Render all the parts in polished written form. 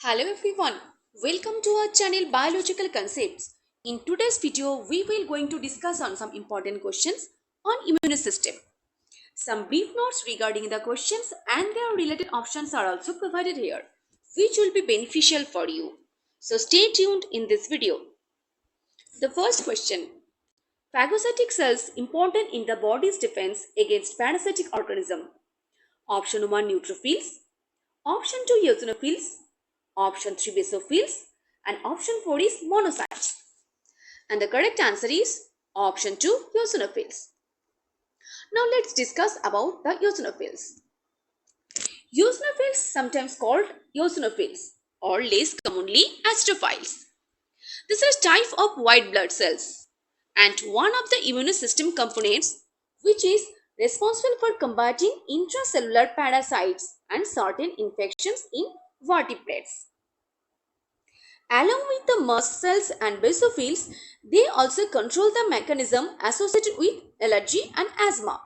Hello everyone, welcome to our channel Biological Concepts. In today's video, we will going to discuss on some important questions on immune system. Some brief notes regarding the questions and their related options are also provided here, which will be beneficial for you. So stay tuned in this video. The first question: phagocytic cells important in the body's defense against parasitic organism. Option 1 neutrophils, option 2 eosinophils, option 3 basophils, and option 4 is monocytes. And the correct answer is option 2 eosinophils. Now let's discuss about the eosinophils. Eosinophils, sometimes called eosinophils or less commonly astrophiles. This is a type of white blood cells and one of the immune system components which is responsible for combating intracellular parasites and certain infections in vertebrates. Along with the mast cells and basophils, they also control the mechanism associated with allergy and asthma.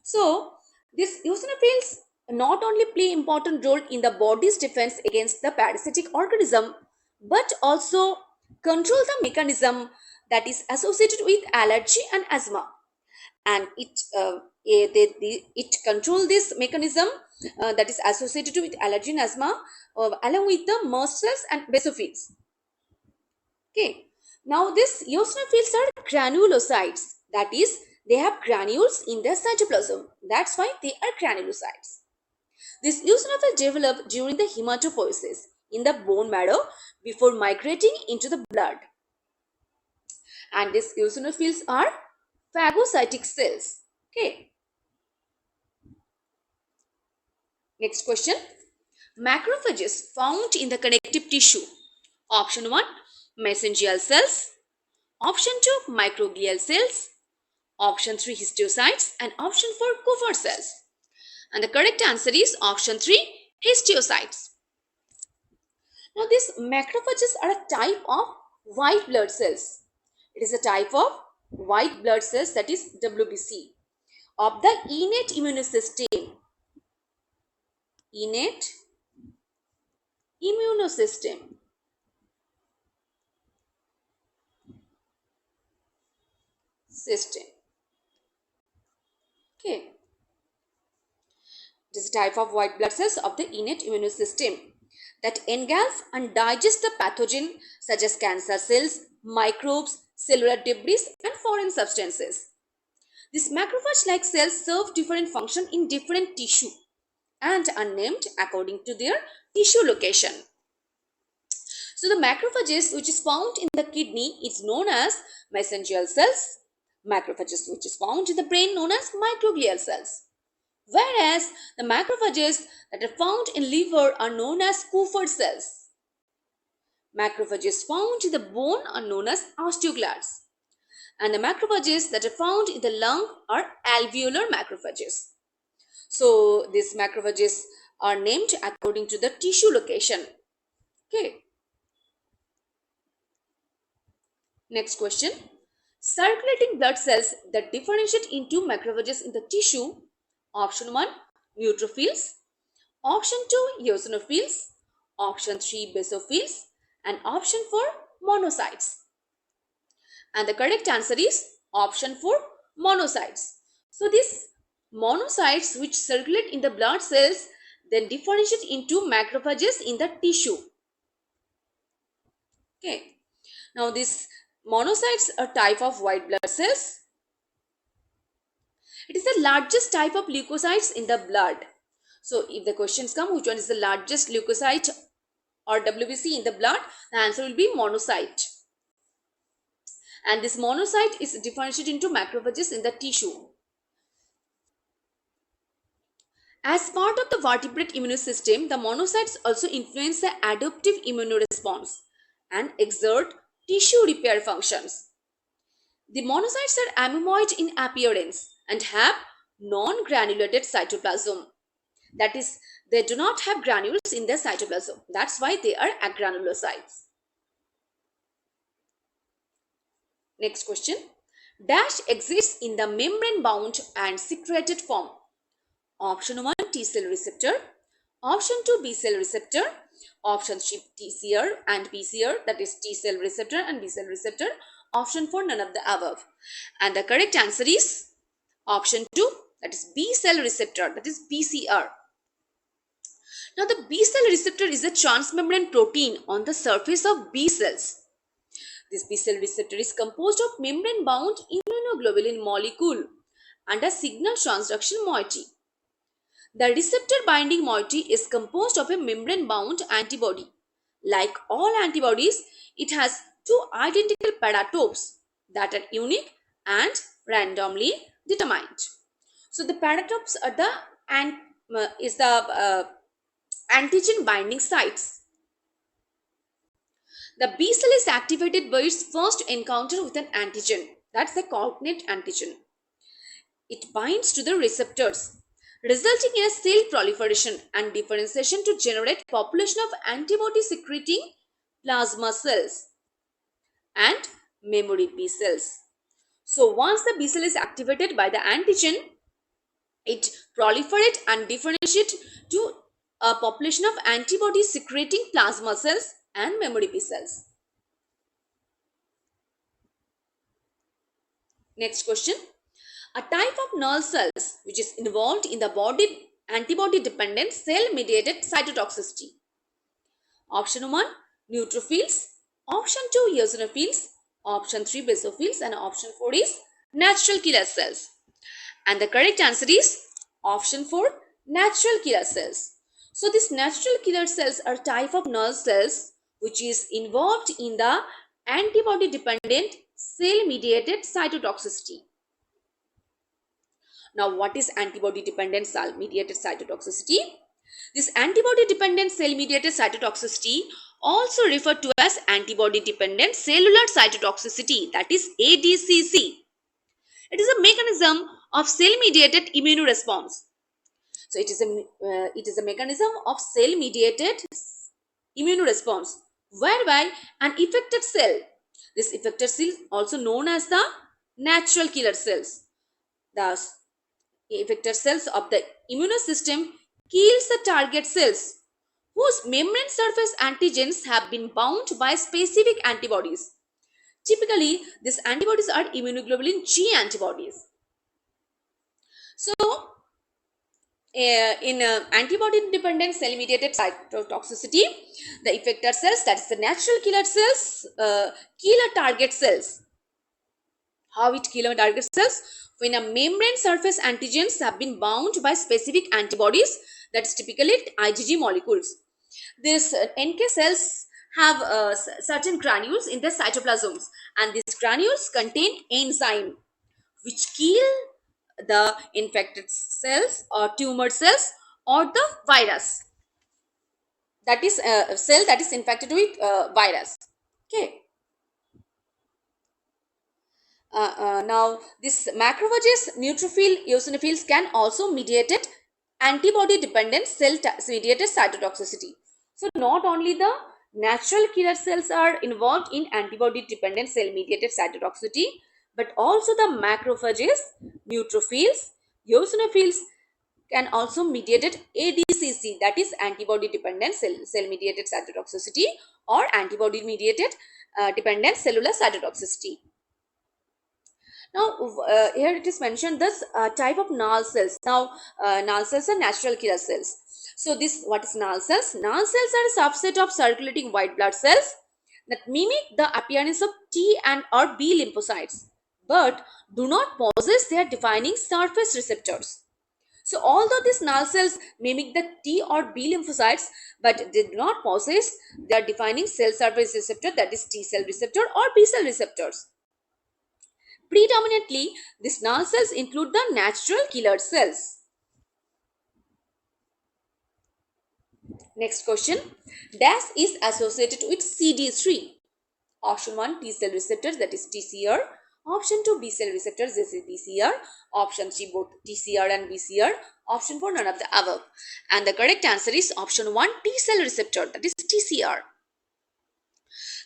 So, these eosinophils not only play important role in the body's defense against the parasitic organism, but also control the mechanism that is associated with allergy and asthma. And it control this mechanism that is associated with allergy and asthma along with the mast cells and basophils. Okay. Now these eosinophils are granulocytes. That is, they have granules in their cytoplasm. That's why they are granulocytes. These eosinophils develop during the hematopoiesis in the bone marrow before migrating into the blood. And these eosinophils are phagocytic cells. Okay. Next question. Macrophages found in the connective tissue. Option 1 mesangial cells, option 2 microglial cells, option 3 histiocytes, and option 4 Kupffer cells. And the correct answer is option 3 histiocytes. Now these macrophages are a type of white blood cells. It is a type of white blood cells, that is WBC, of the innate immune system. Innate immunosystem. Okay. It is a type of white blood cells of the innate immune system that engulf and digest the pathogen such as cancer cells, microbes, cellular debris, and foreign substances. These macrophage-like cells serve different functions in different tissue and are named according to their tissue location. So the macrophages which is found in the kidney is known as mesangial cells. Macrophages which is found in the brain known as microglial cells. Whereas the macrophages that are found in liver are known as Kupffer cells. Macrophages found in the bone are known as osteoclasts. And the macrophages that are found in the lung are alveolar macrophages. So these macrophages are named according to the tissue location. Okay. Next question. Circulating blood cells that differentiate into macrophages in the tissue. Option 1 neutrophils, option 2 eosinophils, option 3 basophils, and option 4 monocytes. And the correct answer is option 4 monocytes. So these monocytes which circulate in the blood cells then differentiate into macrophages in the tissue. Okay. Now these monocytes are type of white blood cells. It is the largest type of leukocytes in the blood. So if the questions come, which one is the largest leukocyte or WBC in the blood, the answer will be monocyte. And this monocyte is differentiated into macrophages in the tissue. As part of the vertebrate immune system, the monocytes also influence the adaptive immune response and exert tissue repair functions. The monocytes are amyloid in appearance and have non-granulated cytoplasm. That is, they do not have granules in their cytoplasm. That's why they are agranulocytes. Next question. Dash exists in the membrane-bound and secreted form. Option 1 T cell receptor, option 2 B cell receptor, Option 3, TCR and PCR, that is T cell receptor and B cell receptor. Option 4, none of the above. And the correct answer is option 2, that is B cell receptor, that is BCR. Now the B cell receptor is a transmembrane protein on the surface of B cells. This B cell receptor is composed of membrane bound immunoglobulin molecule and a signal transduction moiety. The receptor binding moiety is composed of a membrane bound antibody. Like all antibodies, it has two identical paratopes that are unique and randomly determined. So the paratopes are the antigen binding sites. The B cell is activated by its first encounter with an antigen. That's the cognate antigen. It binds to the receptors, resulting in a cell proliferation and differentiation to generate population of antibody secreting plasma cells and memory B cells. So once the B cell is activated by the antigen, it proliferates and differentiates to a population of antibody secreting plasma cells and memory B cells. Next question. A type of null cells which is involved in the body antibody dependent cell mediated cytotoxicity. Option 1, neutrophils. Option 2, eosinophils. Option 3, basophils. And option 4 is natural killer cells. And the correct answer is option 4, natural killer cells. So these natural killer cells are type of null cells which is involved in the antibody dependent cell mediated cytotoxicity. Now what is antibody dependent cell mediated cytotoxicity? This antibody dependent cell mediated cytotoxicity, also referred to as antibody dependent cellular cytotoxicity, that is ADCC. It is a mechanism of cell mediated immune response. So it is a mechanism of cell mediated immune response whereby an effector cell, this effector cell also known as the natural killer cells, thus effector cells of the immune system kills the target cells whose membrane surface antigens have been bound by specific antibodies. Typically, these antibodies are immunoglobulin G antibodies. So, in antibody dependent cell mediated cytotoxicity, the effector cells, that is the natural killer cells, kill a target cells. How it kill a target cells? When a membrane surface antigens have been bound by specific antibodies, that is typically IgG molecules. These NK cells have certain granules in their cytoplasms, and these granules contain enzyme which kill the infected cells or tumor cells or the virus, that is a cell that is infected with virus. Okay. Now this macrophages, neutrophil, eosinophils can also mediated antibody dependent cell mediated cytotoxicity. So not only the natural killer cells are involved in antibody dependent cell mediated cytotoxicity, but also the macrophages, neutrophils, eosinophils can also mediated ADCC, that is antibody dependent cell mediated cytotoxicity or antibody mediated dependent cellular cytotoxicity. Now here it is mentioned this type of null cells. Now null cells are natural killer cells. So this, what is null cells? Null cells are a subset of circulating white blood cells that mimic the appearance of T and or B lymphocytes, but do not possess their defining surface receptors. So although these null cells mimic the T or B lymphocytes, but they do not possess their defining cell surface receptor, that is T cell receptor or B cell receptors. Predominantly, these null cells include the natural killer cells. Next question. DAS is associated with CD3. Option 1, T cell receptors, that is TCR. Option 2, B cell receptors, this is BCR. Option 3, both TCR and BCR. Option 4, none of the above. And the correct answer is option 1, T cell receptor, that is TCR.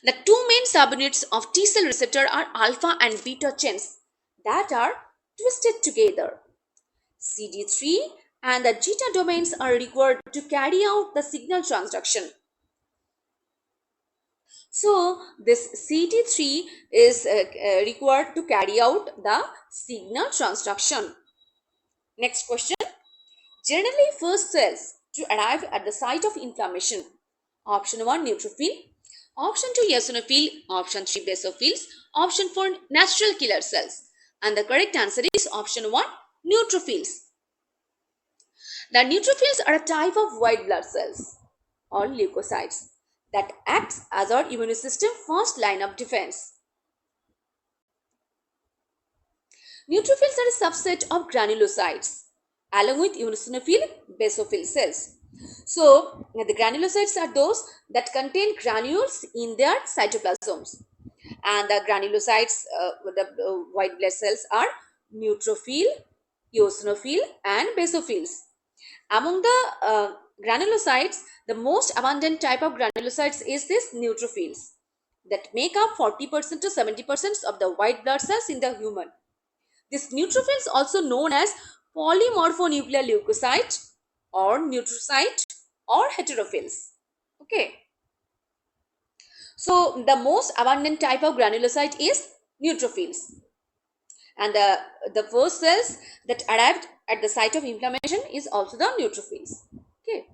The two main subunits of T cell receptor are alpha and beta chains that are twisted together. CD3 and the zeta domains are required to carry out the signal transduction. So this CT3 is required to carry out the signal transduction. Next question. Generally first cells to arrive at the site of inflammation. Option 1 neutrophil, option 2 eosinophil, option 3 basophils, option 4 natural killer cells. And the correct answer is option 1 neutrophils. The neutrophils are a type of white blood cells or leukocytes that acts as our immune system first line of defense. Neutrophils are a subset of granulocytes along with eosinophil basophil cells. So the granulocytes are those that contain granules in their cytoplasms, and the granulocytes, the white blood cells are neutrophil, eosinophil and basophils. Among the granulocytes, the most abundant type of granulocytes is this neutrophils that make up 40% to 70% of the white blood cells in the human. This neutrophils also known as polymorphonuclear leukocyte or neutrocyte or heterophils. Okay. So the most abundant type of granulocyte is neutrophils. And the first cells that arrived at the site of inflammation is also the neutrophils. Okay.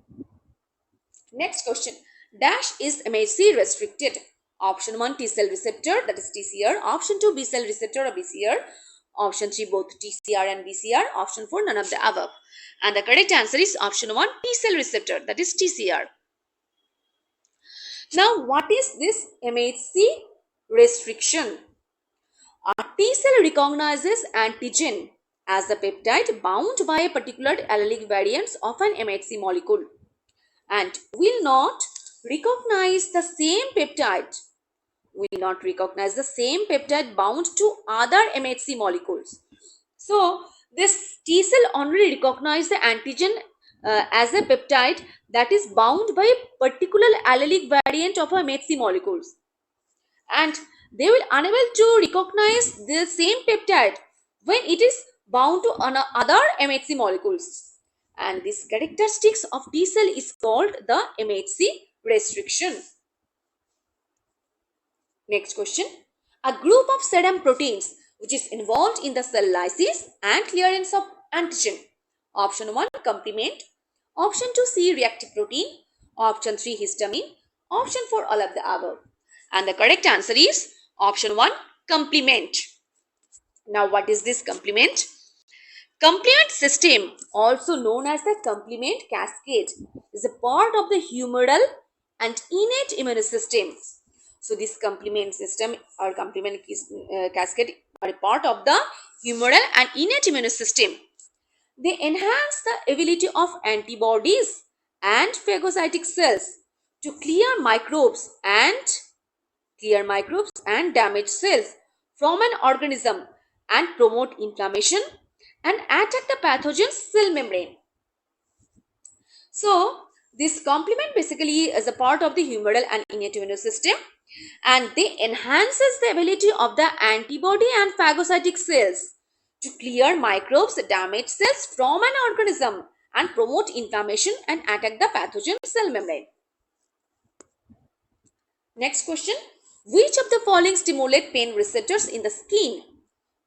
Next question. Dash is MHC restricted. Option 1 T cell receptor, that is TCR. Option 2 B cell receptor or BCR. Option 3 both TCR and BCR. Option 4 none of the above. And the correct answer is option 1 T cell receptor, that is TCR. Now what is this MHC restriction? A T cell recognizes antigen as a peptide bound by a particular allelic variant of an MHC molecule and will not recognize the same peptide bound to other MHC molecules. So this T cell only recognizes the antigen as a peptide that is bound by a particular allelic variant of MHC molecules, and they will unable to recognize the same peptide when it is bound to other MHC molecules. And this characteristics of T cell is called the MHC restriction. Next question. A group of serum proteins which is involved in the cell lysis and clearance of antigen. Option 1 complement, option 2 C reactive protein, option 3 histamine, option 4 all of the above. And the correct answer is option 1 complement. Now what is this complement? Complement system, also known as the complement cascade, is a part of the humoral and innate immune system. So this complement system or complement cascade are a part of the humoral and innate immune system. They enhance the ability of antibodies and phagocytic cells to clear microbes and damaged cells from an organism and promote inflammation and attack the pathogen cell membrane. So this complement basically is a part of the humoral and innate immune system, and they enhances the ability of the antibody and phagocytic cells to clear microbes, damaged cells from an organism and promote inflammation and attack the pathogen cell membrane. Next question. Which of the following stimulate pain receptors in the skin?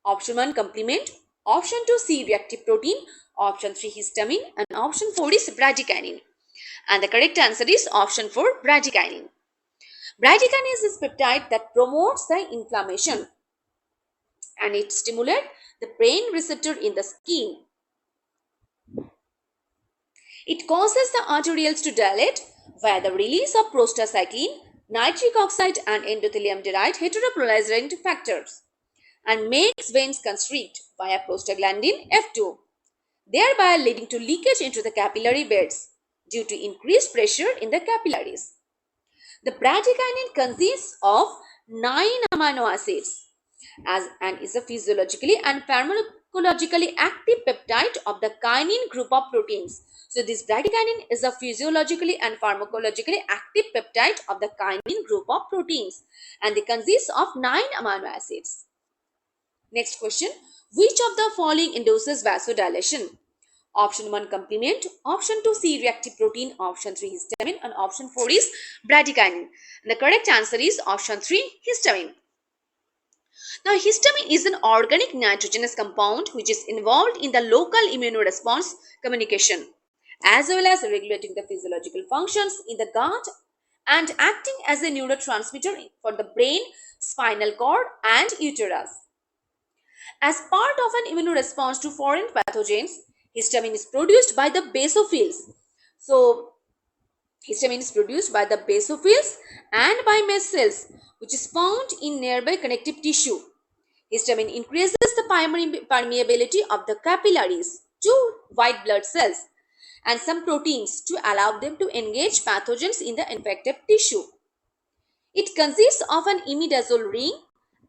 Option 1 complement, option 2 C reactive protein, option 3 histamine and option 4 is bradykinin. And the correct answer is option 4 bradykinin. Bradykinin is a peptide that promotes the inflammation and it stimulates the pain receptor in the skin. It causes the arterioles to dilate via the release of prostacyclin, nitric oxide and endothelium-derived heteropolyzing factors and makes veins constrict via prostaglandin F2, thereby leading to leakage into the capillary beds due to increased pressure in the capillaries. The bradykinin consists of 9 amino acids and is a physiologically and pharmacologically active peptide of the kinin group of proteins. So this bradykinin is a physiologically and pharmacologically active peptide of the kinin group of proteins and they consist of 9 amino acids. Next question. Which of the following induces vasodilation? Option 1 complement, option 2 C-reactive protein, option 3 histamine, and option 4 is bradykinin. And the correct answer is option 3 histamine. Now, histamine is an organic nitrogenous compound which is involved in the local immunoresponse communication as well as regulating the physiological functions in the gut and acting as a neurotransmitter for the brain, spinal cord, and uterus. As part of an immunoresponse to foreign pathogens, histamine is produced by the basophils. So, histamine is produced by the basophils and by mast cells, which is found in nearby connective tissue. Histamine increases the permeability of the capillaries to white blood cells and some proteins to allow them to engage pathogens in the infected tissue. It consists of an imidazole ring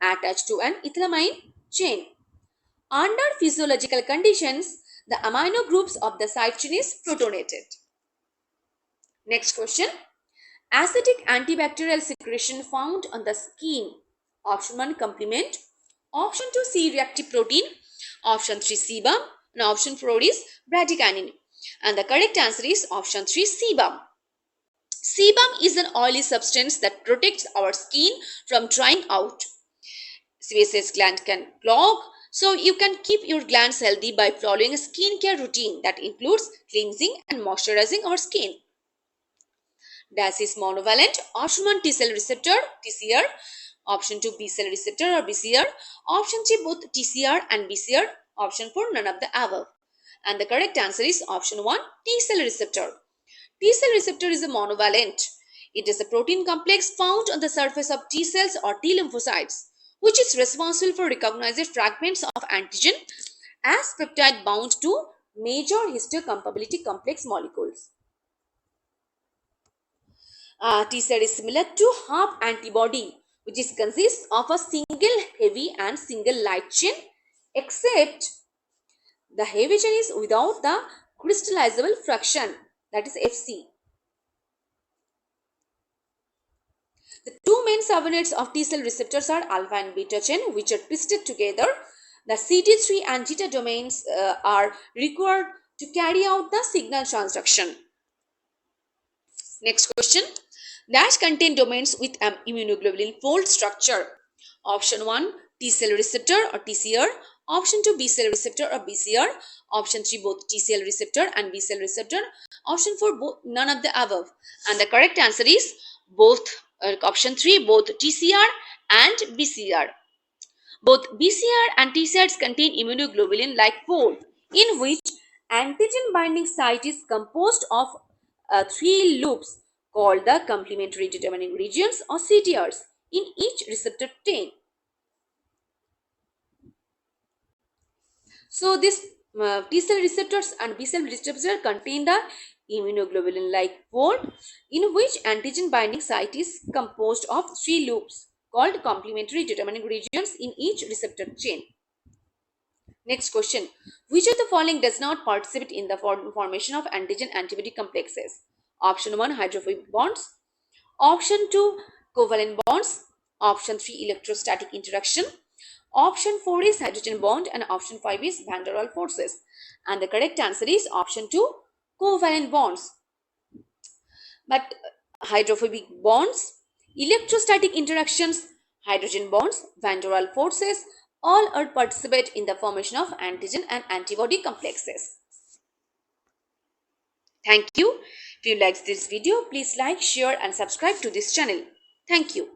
attached to an ethylamine chain. Under physiological conditions, the amino groups of the side chain is protonated. Next question. Acidic antibacterial secretion found on the skin. Option 1 complement, option 2 C-reactive protein, option 3 sebum, and option 4 is bradykinin. And the correct answer is option 3 sebum. Sebum is an oily substance that protects our skin from drying out. Sebaceous gland can clog, so you can keep your glands healthy by following a skincare routine that includes cleansing and moisturizing our skin. DAS is monovalent. Option 1 T cell receptor TCR, option 2 B cell receptor or BCR, option 3 both TCR and BCR, option 4 none of the above. And the correct answer is option 1 T cell receptor. T cell receptor is a monovalent. It is a protein complex found on the surface of T cells or T lymphocytes, which is responsible for recognizing fragments of antigen as peptide bound to major histocompatibility complex molecules. T cell is similar to half antibody, which is consists of a single heavy and single light chain, except the heavy chain is without the crystallizable fraction, that is FC. The two main subunits of T cell receptors are alpha and beta chain, which are twisted together. The CD3 and zeta domains are required to carry out the signal transduction. Next question. Dash contain domains with immunoglobulin fold structure. Option 1 T cell receptor or TCR, option 2 B cell receptor or BCR, option 3 both T cell receptor and B cell receptor, option 4 both none of the above. And the correct answer is both option 3 both TCR and BCR. Both BCR and TCRs contain immunoglobulin like fold, in which antigen binding site is composed of 3 loops called the complementary determining regions or CDRs in each receptor chain. So this T cell receptors and B cell receptors contain the immunoglobulin like fold, in which antigen binding site is composed of 3 loops called complementary determining regions in each receptor chain. Next question. Which of the following does not participate in the formation of antigen antibody complexes? Option 1 hydrophobic bonds, option 2 covalent bonds, option 3 electrostatic interaction, option 4 is hydrogen bond, and option 5 is van der Waals forces. And the correct answer is option 2 covalent bonds. But hydrophobic bonds, electrostatic interactions, hydrogen bonds, van der Waals forces all are participate in the formation of antigen and antibody complexes. Thank you. If you liked this video, please like, share and subscribe to this channel. Thank you.